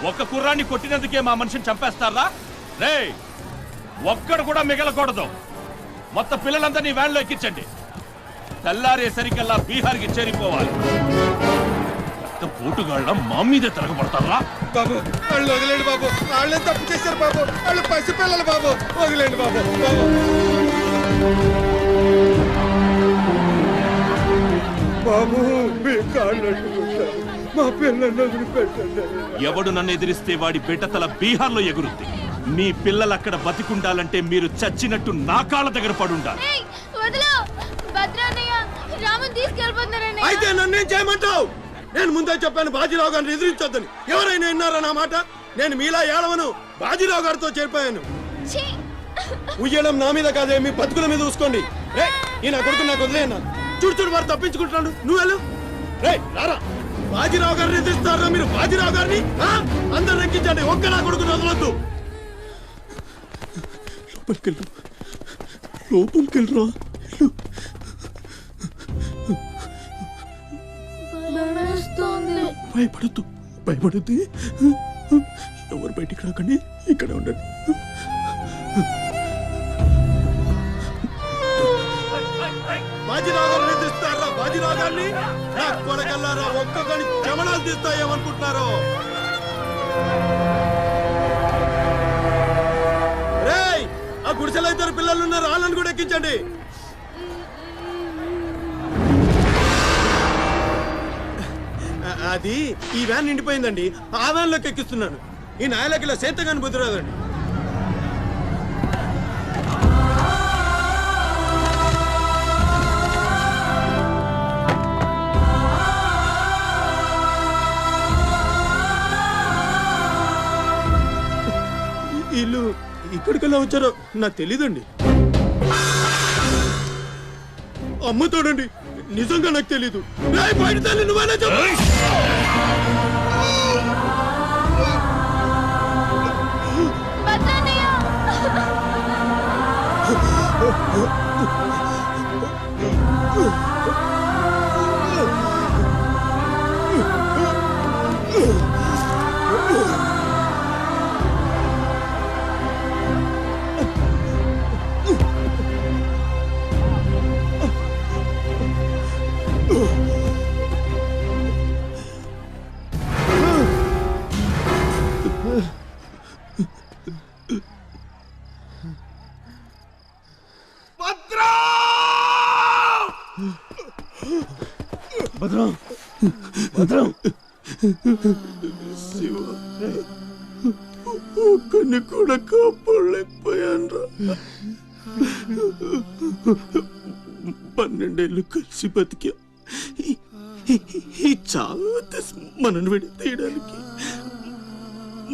ఒక కుర్రాన్ని కొట్టినందుకే మా మనిషిని చంపేస్తారా? రే, ఒక్కడు కూడా మిగలకూడదు. మొత్తం పిల్లలందరినీ వ్యాన్లో ఎక్కించండి. తెల్లారేసరికల్లా బీహార్కి చేరిపోవాలి. పోటుగాళ్ళ మా మీదే తిరగబడతారా? బాబు వాళ్ళు వదిలేండి బాబు, వాళ్ళే తప్పు చేశారు బాబు, వాళ్ళు పసిపిల్లలు బాబు, వదిలేండి బాబు. బాబు మీ కాళ్ళు మా పిల్లల్ని వదిలిపెట్టండి. ఎవడు నన్ను ఎదిరిస్తే వాడి బిడ్డతల బీహార్లో ఎగురుద్ది. మీ పిల్లలు అక్కడ బతికుండాలంటే మీరు చచ్చినట్టు నా కాళ్ళ దగ్గర పడుండాలి. అయితే నన్నేం చేయమంటావు? నేను ముందే చెప్పాను బాజీరావు గారిని ఎదిరించొద్దని. ఎవరైనా విన్నారా నా మాట? నేను మీలా ఏడవను, బాజీరావు గారితో చేరిపోయాను. ఉయ్యడం నా మీద కాదే, మీ బతుకుల మీద చూసుకోండి. రే, ఈ నా కొడుకు నాకు వదిలేయన్నా. చూడు చూడు వారు తప్పించుకుంటున్నాడు, నువ్వు వెళ్ళు. రే రారా, బాజీరావు గారిని ఎదిరిస్తారా మీరు? బాజీరావు గారిని అందరు ఎక్కించండి, ఒక్క నా కొడుకుని వదలొద్దు. లోపలికెళ్ళరా. భయపడద్దు, భయపడద్దు. ఎవరు బయటికి రాకండి, ఇక్కడ ఉండండి. బాజీరావు గారిని తీస్తారా? బాజీరావు గారిని నా కొడకల్లారా, ఒక్కొక్కని జమనాలు తీస్తాయేమనుకుంటున్నారు? రేయ్, ఆ గుడిసెలో ఇద్దరు పిల్లలు ఉన్నారు, వాళ్ళని కూడా ఎక్కించండి. అది ఈ వ్యాన్ నిండిపోయిందండి, ఆ వ్యాన్ లోకి ఎక్కిస్తున్నాను. ఈ నాయలకి ఇలా సేతగాని బుద్ధి రాదండి. వీళ్ళు ఇక్కడికెళ్ళా వచ్చారో నాకు తెలీదండి. అమ్మతోడండి, నిజంగా నాకు తెలీదు. బయట తల్లి నువ్వేనా చెప్పు. భద్రం, భద్రం, శివ, ఒక్కని కూడా కాపాడలేకపోయాను. 12 ఏళ్ళు కలిసి బతికా. ఈ చావు మనను విడి తీయడానికి.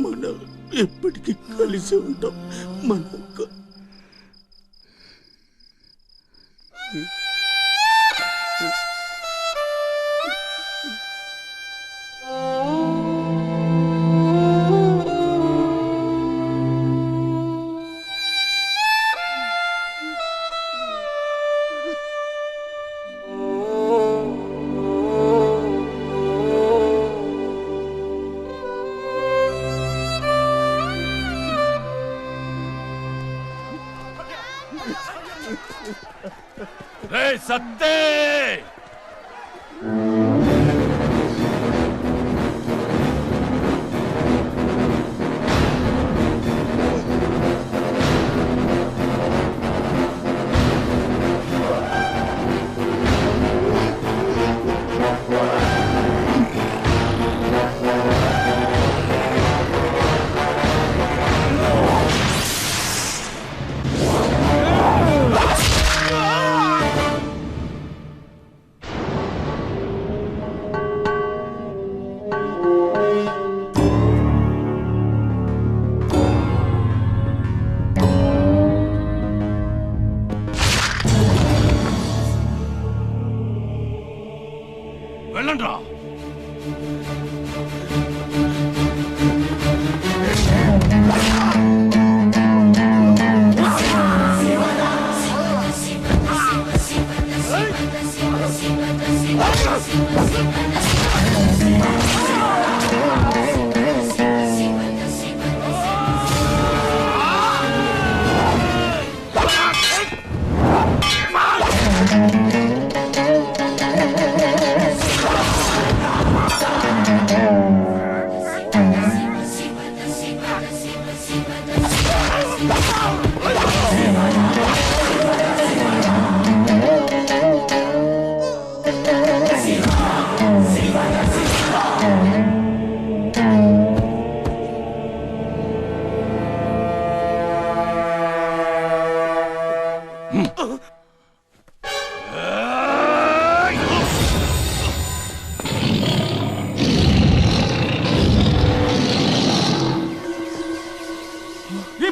మనం ఎప్పటికీ కలిసి ఉంటాం. మన సత్తే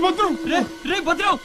భద్రం రే భద్రం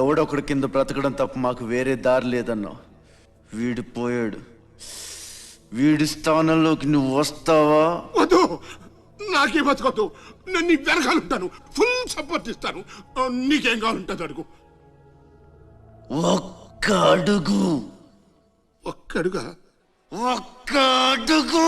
ఎవడొకడు కింద బ్రతకడం తప్ప మాకు వేరే దారి లేదన్నా. వీడు పోయాడు. వీడి స్థానంలోకి నువ్వు వస్తావా? వద్దు, నాకే బతకొద్దు. నేను నీ వెనకాలంటాను, ఫుల్ సపోర్ట్ ఇస్తాను. నీకేం కావాలంటుంది అడుగు. ఒక్క అడుగు. ఒక్కడుగా? ఒక్క అడుగు.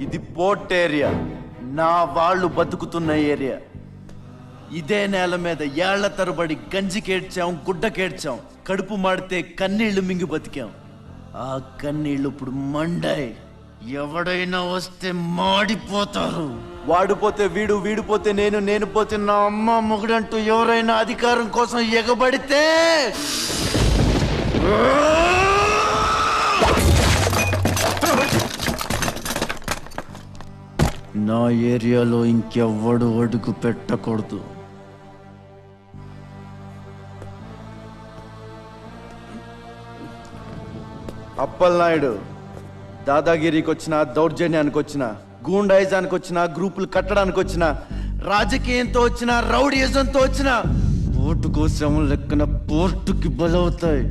ఇది పోర్ట్ ఏరియా, నా వాళ్ళు బతుకుతున్న ఏరియా. ఇదే నేల మీద ఏళ్ల తరబడి గంజికేడ్చాం, గుడ్డకేడ్చాం, కడుపు మాడితే కన్నీళ్లు మింగి బతికాం. ఆ కన్నీళ్లు ఇప్పుడు మండాయి. ఎవడైనా వస్తే మాడిపోతారు. వాడిపోతే వీడు, వీడిపోతే నేను, నేను పోతే నా అమ్మ మొగుడంటూ ఎవరైనా అధికారం కోసం ఎగబడితే నా ఏరియాలో ఇంకెవ్వడు అడుగు పెట్టకూడదు. అప్పలనాయుడు దాదాగిరికి వచ్చిన, దౌర్జన్యానికి వచ్చిన, గూండాయిజానికి వచ్చిన, గ్రూపులు కట్టడానికి వచ్చిన, రాజకీయంతో వచ్చిన, రౌడీయిజంతో వచ్చిన, ఓటు కోసం లెక్కన పోర్టుకి బలవుతాయి.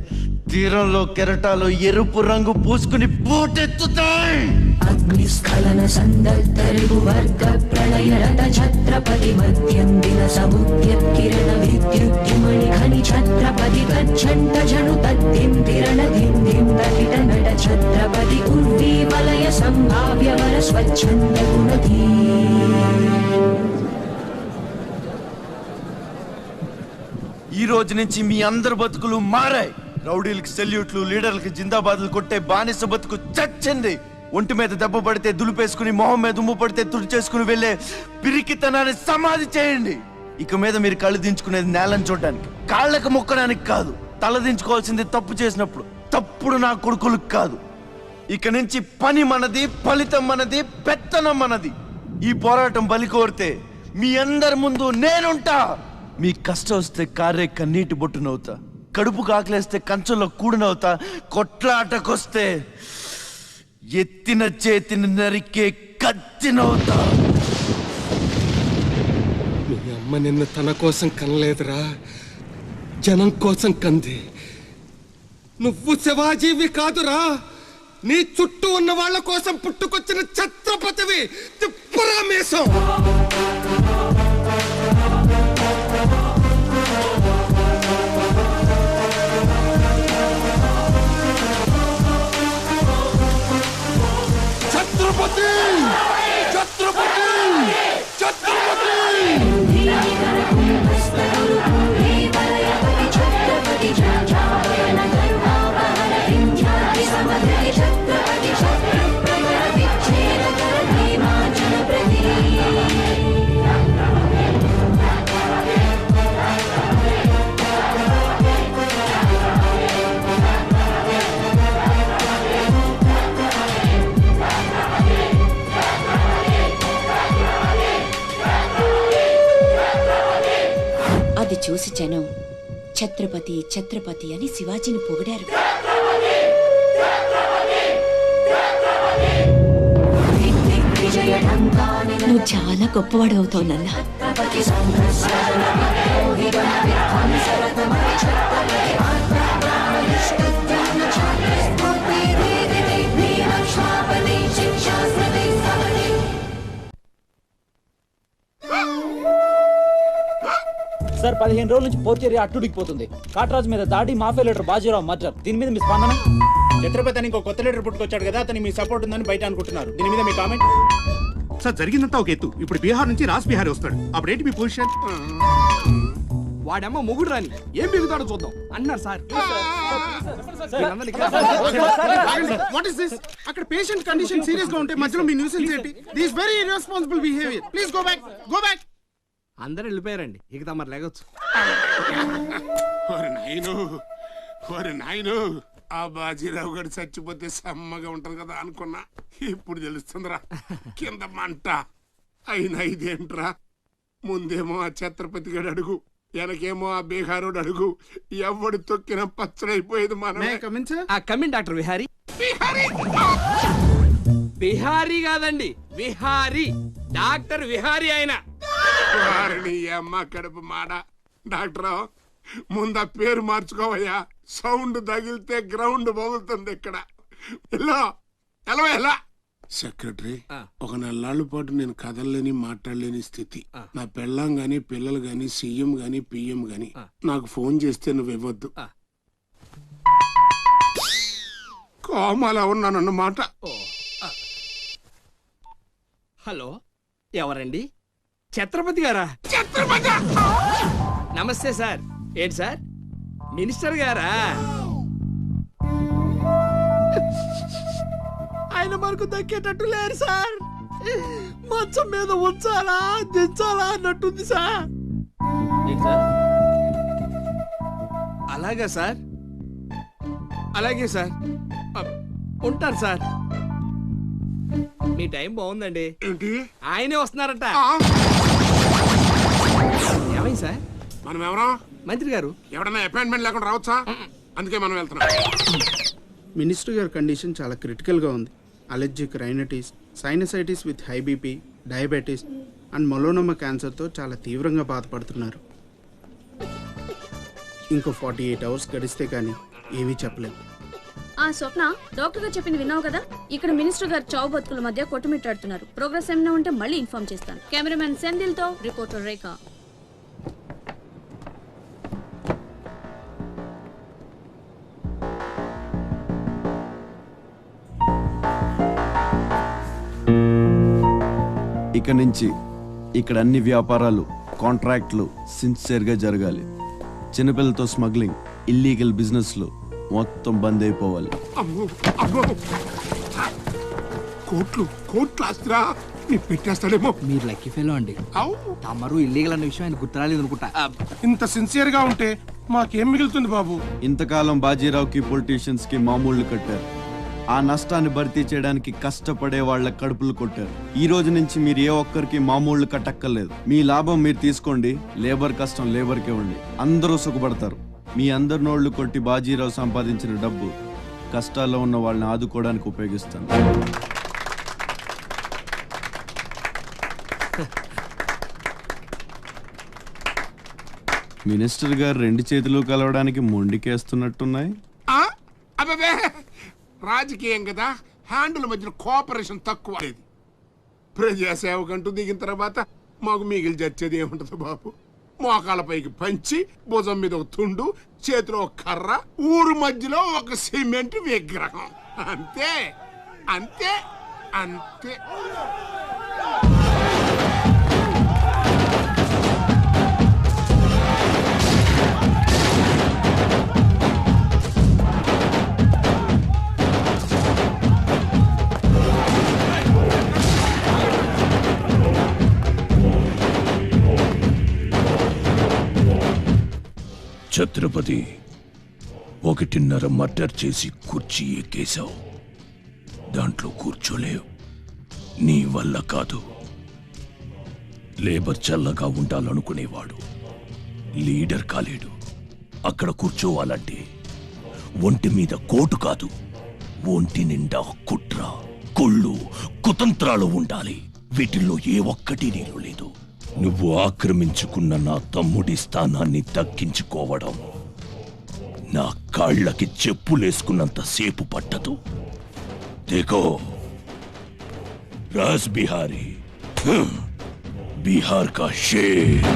తీరంలో కెరటాలు ఎరుపు రంగు పూసుకుని పోటెత్తుతాయి. అగ్నిస్ఖలన సందర్తరిగు వర్గ ప్రళయ రథ ఛత్రపతి మధ్యందిన సముద్యత్కిరణ విద్యుద్యుమణి ఖని ఛత్రపతి తచ్చంట జను తద్దిం తిరణ దిందిం తటిట నట ఛత్రపతి ఉర్వీ వలయ సంభావ్య వర స్వచ్ఛంద గుణధీ. ఈ రోజు నుంచి మీ అందరి బతుకులు మారాయి. రౌడీలకు సెల్యూట్లు, లీడర్లకు జిందాబాద్లు కొట్టే బానిస బతుకు చచ్చింది. ఒంటి మీద దెబ్బ పడితే దులిపేసుకుని, మొహం మీద ఉమ్ము పడితే తుడిచేసుకుని వెళ్ళే పిరికితనాన్ని సమాధి చేయండి. ఇక మీద మీరు కళ్ళు దించుకునేది నేలను చూడడానికి, కాళ్ళకు మొక్కడానికి కాదు. తల దించుకోవాల్సింది తప్పు చేసినప్పుడు. తప్పుడు నా కొడుకులకు కాదు. ఇక నుంచి పని మనది, ఫలితం మనది, పెత్తనం మనది. ఈ పోరాటం బలి కోరితే మీ అందరి ముందు నేనుంటా. మీ కష్టం వస్తే కారే కన్నీటి బొట్టునవుతా, కడుపు కాకలేస్తే కంచంలో కూడినవుతా, కొట్లాటకొస్తే ఎత్తిన చేతిని నరికే కత్తినవుతా. మీ అమ్మ నిన్ను తన కోసం కనలేదురా, జనం కోసం కంది. నువ్వు శివాజీవి కాదురా, నీ చుట్టూ ఉన్న వాళ్ళ కోసం పుట్టుకొచ్చిన ఛత్రపతివి. తిప్పురా మీసం. ఛత్రపతి ఛత్రపతి అని శివాజీని పొగిడారు. నువ్వు చాలా గొప్పవాడు అవుతావు నాన్న. సార్ 15 రోజుల నుంచి పోర్చేరి అట్టుడికిపోతుంది. కాట్రాజు మీద దాడి, మాఫియా లీడర్ బాజీరావు మర్డర్. దీని మీద మీ స్పందన? ఛత్రపతి అని ఇంకో కొత్త లీడర్ పుట్టుకొచ్చాడు కదా, అతని మీ సపోర్ట్ ఉందని బయట అనుకుంటున్నారు. దీని మీద మీ కామెంట్? సార్ జరిగిందంతా ఒక ఎత్తు. ఇప్పుడు బీహార్ నుంచి రాజ్ బిహారీ వస్తాడు. అప్పుడేంటి మీ పొజిషన్? వాడమ్మ మొగుడు రాని ఏం బిగుతాడో చూద్దాం అన్నారు సార్. What is this? అక్కడ పేషెంట్ కండిషన్ సీరియస్ గా ఉంటే మధ్యలో మీ న్యూసెన్స్ ఏంటి? This very irresponsible behaviour. Please go back, go back. అందరూ వెళ్ళిపోయారండి, ఇక తమరు లేగొచ్చు. నాయను ఆ బాజీరావు గారు చచ్చిపోతే సమ్మగా ఉంటది కదా అనుకున్నా. ఇప్పుడు తెలుస్తుందిరా కింద మంట. అయినా ఇదేంట్రా, ముందేమో ఆ ఛత్రపతి గడు అడుగు, వెనకేమో ఆ బీహారోడు అడుగు. ఎవడు తొక్కిన పచ్చడైపోయేది మనమే. Come in doctor Vihari. బిహారీ కాదండి, విహారీ. డాక్టర్ విహారీ ఆయన. వారిని అమ్మ కడుపు మాడ. డాక్టర్ ముందు ఆ పేరు మార్చుకోవయ్యా. సౌండ్ తగిలితే గ్రౌండ్ బగులుతుంది ఇక్కడ. ఎలా సెక్రటరీ, ఒక 4 నాళ్ళ పాటు నేను కదలలేని మాట్లాడలేని స్థితి. నా పెళ్ళాం గాని పిల్లలు గాని సీఎం గాని పిఎం గాని నాకు ఫోన్ చేస్తే నువ్వు ఇవ్వద్దు. కోమాలో ఉన్నానన్నమాట. హలో, ఎవరండి? ఛత్రపతి గారా? నమస్తే సార్. ఏంటి సార్, మినిస్టర్ గారా? ఆయన మనకు దక్కేటట్టు లేరు సార్. మంచం మీద ఉంచాలా దించాలా అన్నట్టుంది సార్. అలాగా సార్, అలాగే సార్, ఉంటారు సార్. మీ టైం బాగుందండి. ఆయనే వస్తున్నారట. ఏమైంది సార్? మనం ఎవరో మంత్రి గారు ఎవడన్నా అపాయింట్మెంట్ లేకుండా రావచ్చా? అందుకే మనం వెళ్తున్నాం. మినిస్టర్ గారి కండిషన్ చాలా క్రిటికల్ గా ఉంది. Allergic rhinitis, sinusitis with high BP, diabetes and melanoma క్యాన్సర్తో చాలా తీవ్రంగా బాధపడుతున్నారు. ఇంకో 48 అవర్స్ గడిస్తే కానీ ఏమీ చెప్పలేము. స్వప్న, డాక్టర్ గారు చెప్పింది విన్నావు కదా? ఇక్కడ మినిస్టర్ గారు చావు బతుకుల మధ్య కొట్టుమిట్టాడుతున్నారు. ప్రోగ్రెస్ ఏమైనా ఉంటే మళ్ళీ ఇన్ఫార్మ్ చేస్తాను. కెమెరామెన్ సెందిల్ తో రిపోర్టర్ రేఖ. ఇక నుంచి ఇక్కడ అన్ని వ్యాపారాలు, కాంట్రాక్ట్లు సిన్సియర్గా జరగాలి. చిన్నపిల్లలతో స్మగ్లింగ్, ఇల్లీగల్ బిజినెస్లు మొత్తం బంద్ అయిపోవాలి. కోట్లు ఆస్తిరా పెట్టేస్తాడేమో. మీరు లక్కీ ఫెలో అండి. తమరు ఇల్లీగల్ అన్న విషయం ఆయన గుర్తురాలేదు అనుకుంటా. ఇంత సిన్సియర్ గా ఉంటే మాకేం మిగులుతుంది బాబు? ఇంతకాలం బాజీరావుకి పొలిటీషియన్స్ కి మామూళ్లు కట్టారు. ఆ నష్టాన్ని భర్తీ చేయడానికి కష్టపడే వాళ్ళ కడుపులు కొట్టారు. ఈ రోజు నుంచి మీరు ఏ ఒక్కరికి మామూళ్లు కట్టక్కర్లేదు. మీ లాభం మీరు తీసుకోండి, లేబర్ కష్టం లేబర్కే ఉండి. అందరూ సుఖపడతారు. మీ అందరి నోళ్లు కొట్టి బాజీరావు సంపాదించిన డబ్బు కష్టాల్లో ఉన్న వాళ్ళని ఆదుకోవడానికి ఉపయోగిస్తాను. మినిస్టర్ గారు 2 చేతులు కలవడానికి మొండికేస్తున్నట్టున్నాయి. అబ్బే, రాజకీయం కదా, హ్యాండిల్ మధ్యన కోఆపరేషన్ తక్కువ. ప్రజాసేవకంటూ దిగిన తర్వాత మాకు మిగిలి చచ్చేది ఏముంటది బాబు? మోకాళ్ళ పైకి పంచి, భుజం మీద ఒక తుండు, చేతిలో ఒక కర్ర, ఊరు మధ్యలో ఒక సిమెంట్ విగ్రహం. అంతే అంతే అంతే. ఛత్రపతి, 1.5 మర్డర్ చేసి కుర్చీ ఎక్కేశావు. దాంట్లో కూర్చోలేవు. నీ వల్ల కాదు. లేబర్ చల్లగా ఉండాలనుకునేవాడు లీడర్ కాలేడు. అక్కడ కూర్చోవాలంటే ఒంటి మీద కోటు కాదు, ఒంటి నిండా కుట్ర, కుళ్ళు, కుతంత్రాలు ఉండాలి. వీటిల్లో ఏ ఒక్కటి నీళ్ళు లేదు. నువ్వు ఆక్రమించుకున్న నా తమ్ముడి స్థానాన్ని దక్కించుకోవడం నా కాళ్ళకి చెప్పులేసుకున్నంత సేపు పట్టదు. దేఖో రాజ్ బిహారీ, బిహార్ కా షేర్.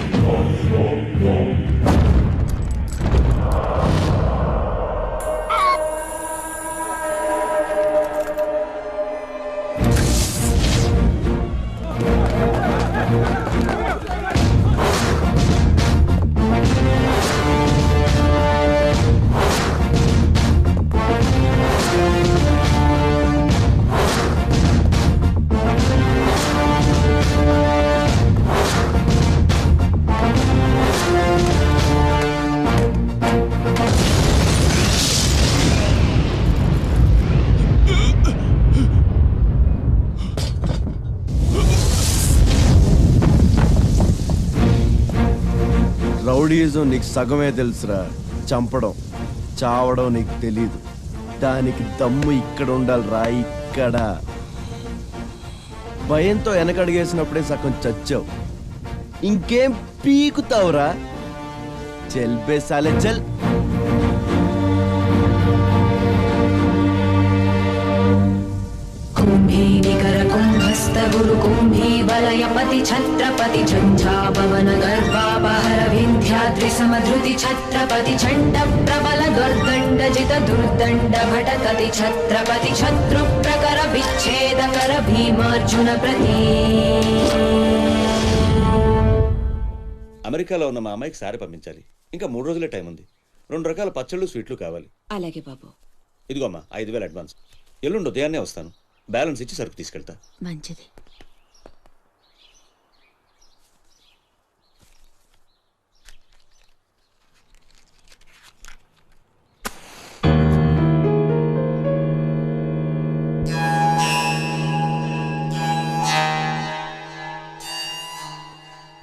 రౌడీజం నీకు సగమే తెలుసురా. చంపడం, చావడం నీకు తెలీదు. దానికి దమ్ము ఇక్కడ ఉండాలిరా, ఇక్కడ. భయంతో వెనకడిగేసినప్పుడే సగం చచ్చావు. ఇంకేం పీకుతావురా? చల్ బే సాలే చల్. कुम्भी निकर कुम्भस्थ गुरु कुम्भी वलयपति छत्रपति झंझापवन गर्भापहर विंध्याद्रि समधृति छत्रपति चंड प्रबल दुर्दंड जित दुर्दंड भटकति छत्रपति शत्रु प्रकर विच्छेदकर भीमार्जुन प्रति. అమెరికాలో ఉన్న మా అమ్మాయికి సారీ పంపించాలి. ఇంకా 3 రోజులే టైం ఉంది. 2 రకాల పచ్చళ్ళు, స్వీట్లు కావాలి. అలాగే బాబు. ఇదిగో అమ్మా 5,000 అడ్వాన్స్. ఎల్లుండి ఉదయాన్నే వస్తాను. బ్యాలెన్స్ ఇచ్చి సరుకు తీసుకెళ్తా. మంచిది.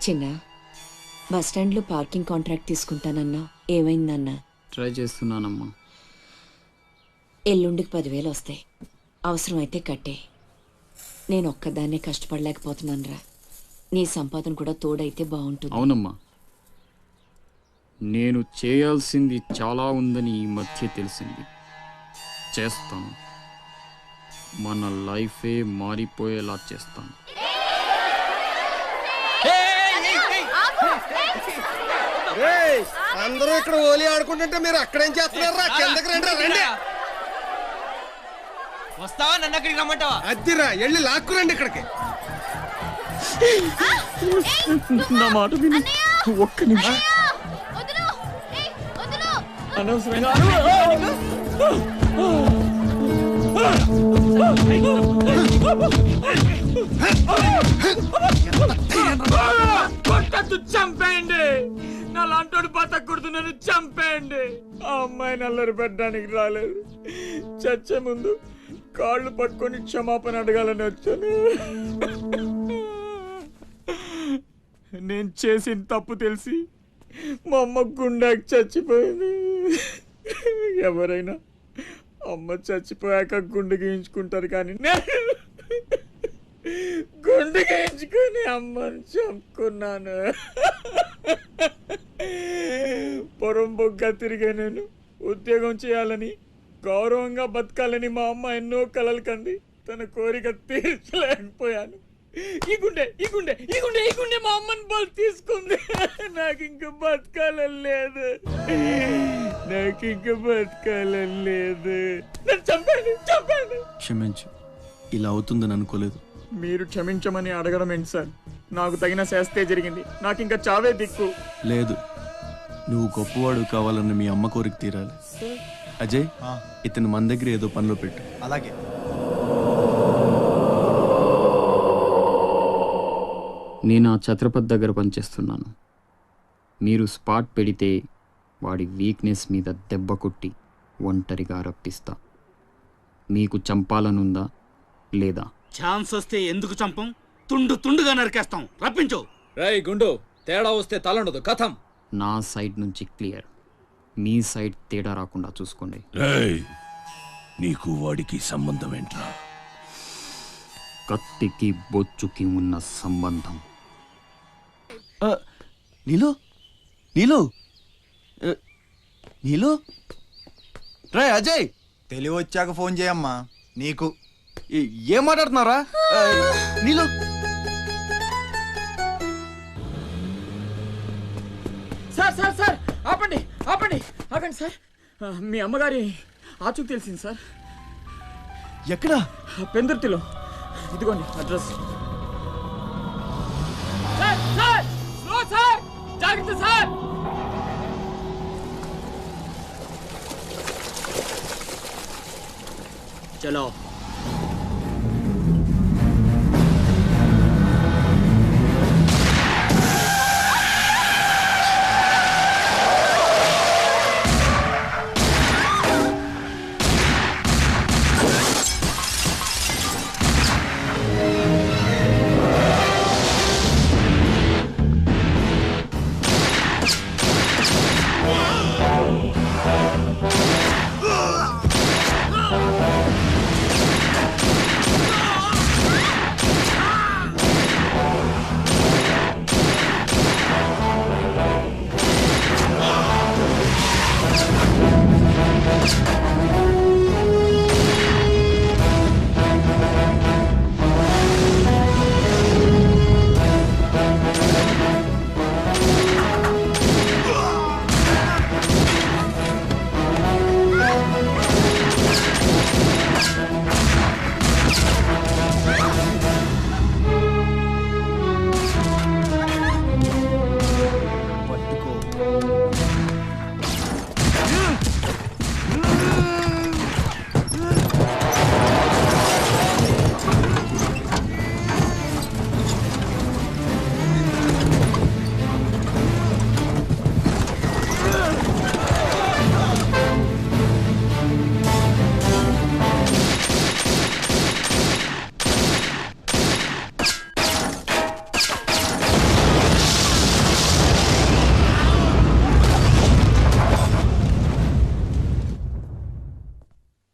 చిన్న, బస్ స్టాండ్లో పార్కింగ్ కాంట్రాక్ట్ తీసుకుంటానన్నా, ఏమైందన్నా? ట్రై చేస్తున్నానమ్మా. ఎల్లుండికి 10,000 వస్తాయి. అవసరమైతే కట్టే. నేను ఒక్కదాన్నే కష్టపడలేకపోతున్నానురా. నీ సంపాదన కూడా తోడైతే బాగుంటుంది. అవునమ్మా, నేను చేయాల్సింది చాలా ఉందని ఈ మధ్య తెలిసింది. చేస్తాను. మన లైఫే మారిపోయేలా చేస్తాను. అందరూ ఇక్కడ ఓలి ఆడుకుంటుంటే మీరు అక్కడేం చేస్తున్నారా? కిందకి రండి. రండి. వస్తావా? నన్ను అక్కడికి రమ్మంటావా? అద్దిరా, వెళ్ళి లాక్కురండి ఇక్కడికి. నా మాట విను. ఒక్క నిమిషం. అనవసరంగా చంపేయండి. నా లాంటోడు బతకూడదు, నన్ను చంపేయండి. ఆ అమ్మాయిని అల్లరి పెట్టడానికి రాలేదు. చచ్చే ముందు కాళ్ళు పట్టుకొని క్షమాపణ అడగాలని వచ్చాను. నేను చేసిన తప్పు తెలిసి మా అమ్మ గుండెకి చచ్చిపోయింది. ఎవరైనా అమ్మ చచ్చిపోయాక గుండె గీయించుకుంటారు, కానీ గుండె గీయించుకొని అమ్మని చంపుకున్నాను. పొరంబొగ్గా తిరిగే నేను ఉద్యోగం చేయాలని, గౌరవంగా బతకాలని మా అమ్మ ఎన్నో కలలు కంది. తన కోరిక తీర్చలేకపోయాను. ఈ గుండె ఈ గుండె ఈ గుండె ఈ గుండె మా అమ్మని బలి తీసుకుంది. నాకు ఇంకా బతకాలని లేదు. నాకు ఇంకా బతకాలని లేదు. నన్ను చంపండి, చంపండి. క్షమించు, ఇలా అవుతుందని అనుకోలేదు. మీరు క్షమించమని అడగడం ఏంటి సార్? నాకు తగిన శాస్తే జరిగింది. నాకు ఇంకా చావే దిక్కు లేదు. నువ్వు గొప్పవాడు కావాలని మీ అమ్మ కోరిక తీరాలి. అజయ్, ఇతను మన దగ్గర ఏదో పనిలో పెట్టు. అలాగే. నేను ఆ ఛత్రపతి దగ్గర పనిచేస్తున్నాను. మీరు స్పాట్ పెడితే వాడి వీక్నెస్ మీద దెబ్బ కొట్టి ఒంటరిగా రప్పిస్తా. మీకు చంపాలనుందా లేదా? ఛాన్స్ వస్తే ఎందుకు చంపం? తుండు తుండుగా నరికేస్తాం. రప్పించు. రేయ్ గుండు, తేడా వస్తే తలండదు. కథం. నా సైడ్ నుంచి క్లియర్. మీ సైడ్ తేడా రాకుండా చూసుకోండి. నీకు వాడికి సంబంధం ఏంట్రా? కత్తికి బొచ్చుకి ఉన్న సంబంధం. నీలు నీలు నీలు రే అజయ్, తెలివి వచ్చాక ఫోన్ చేయమ్మా. నీకు ఏం మాట్లాడుతున్నారా? నీలు సార్ సార్ సార్ ఆపండి ఆపండి ఆగండి సార్. మీ అమ్మగారి ఆచూకు తెలిసింది సార్. ఎక్కడ? పెందుర్తిలో. ఇదిగోండి address. Sir sir slow sir, జాగ్రత్త సార్. చలో.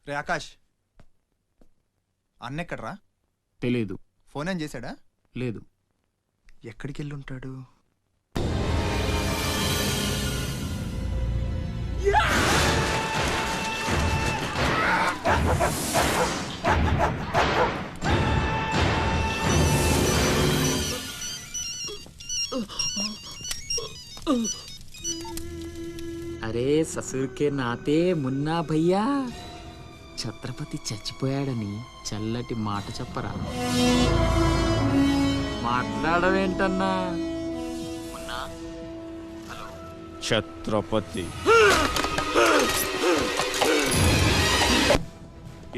రే ఆకాష్, అన్నెక్కడ్రా? తెలీదు. ఫోన్ ఏం చేశాడా? లేదు. ఎక్కడికి వెళ్ళి ఉంటాడు? అరే ససుర్కే నాతే మున్నా భయ్యా, ఛత్రపతి చచ్చిపోయాడని చల్లటి మాట చెప్పరా. మాట్లాడవేంటన్నా? ఛత్రపతి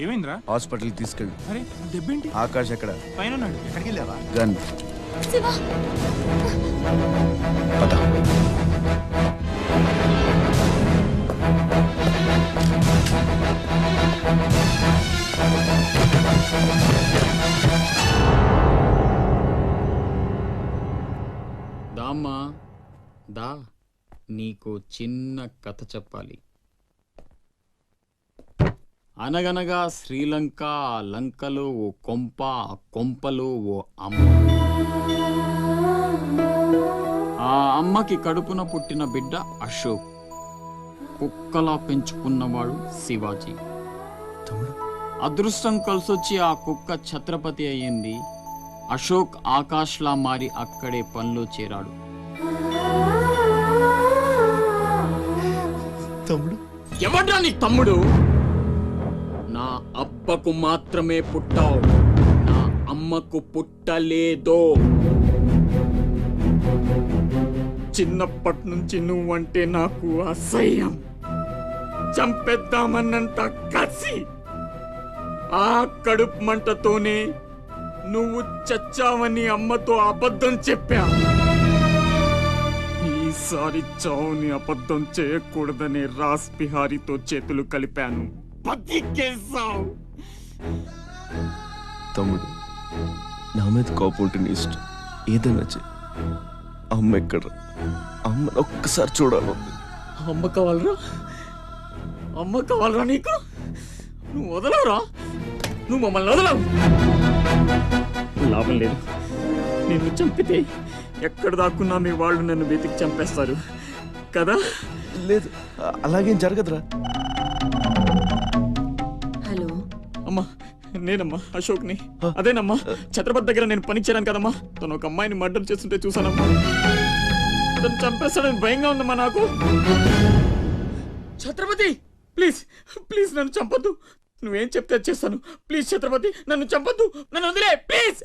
ఏమైందిరా? హాస్పిటల్ తీసుకెళ్ళి. అరే దెబ్బేంటి? ఆకాష్ ఎక్కడ? పైన ఉన్నాడు. ఎక్కడికి వెళ్ళావా? గన్. దామ్మా దా, నీకు చిన్న కథ చెప్పాలి. అనగనగా శ్రీలంక, ఆ లంకలో ఓ కొంప, ఆ కొంపలో ఓ అమ్మ. ఆ అమ్మకి కడుపున పుట్టిన బిడ్డ అశోక్. కుక్కలా పెంచుకున్నవాడు శివాజీ. అదృష్టం కలిసొచ్చి ఆ కుక్క ఛత్రపతి అయ్యింది. అశోక్ ఆకాష్లా మారి అక్కడే పనిలో చేరాడు. తమ్ముడు? ఎవడ్రా నీ తమ్ముడు? నా అబ్బకు మాత్రమే పుట్టావు, నా అమ్మకు పుట్టలేదో. చిన్నప్పటి నుంచి నువ్వంటే నాకు అసహ్యం. చంపేద్దామన్నంత కసి. ఆ కడుపు మంటతోనే నువ్వు చచ్చావని అమ్మతో అబద్ధం చెప్పా. ఈసారి చావుని అబద్ధం చేయకూడదని రాస్ బిహారీతో చేతులు కలిపాను. బతికేసావు. తమ్ముడు, నా మీద కోపం ఉంటే నీ ఇష్టం, ఏదైనా చెయ్యి. అమ్మ ఎక్కడ? అమ్మని ఒక్కసారి చూడాలి. అమ్మ కావాలరా? అమ్మ కావాలరా నీకు? నువ్వు వదలవురా, నువ్వు మమ్మల్ని వదలవు. లాభం లేదు, నిన్ను చంపితే ఎక్కడ దాక్కున్నా మీ వాళ్ళు నన్ను వెతికి చంపేస్తారు కదా? లేదు, అలాగేం జరగదురా. హలో అమ్మా, నేనమ్మా అశోక్ని. అదేనమ్మా, ఛత్రపతి దగ్గర నేను పనిచేయను కదమ్మా. తను ఒక అమ్మాయిని మర్డర్ చేస్తుంటే చూసానమ్మా. తను చంపేస్తాడని భయంగా ఉందమ్మా నాకు. ఛత్రపతి ప్లీజ్ ప్లీజ్ నన్ను చంపొద్దు. నువ్వేం చెప్తే చేస్తాను. ప్లీజ్ ఛత్రపతి నన్ను చంపొద్దు, నన్ను వదిలే ప్లీజ్.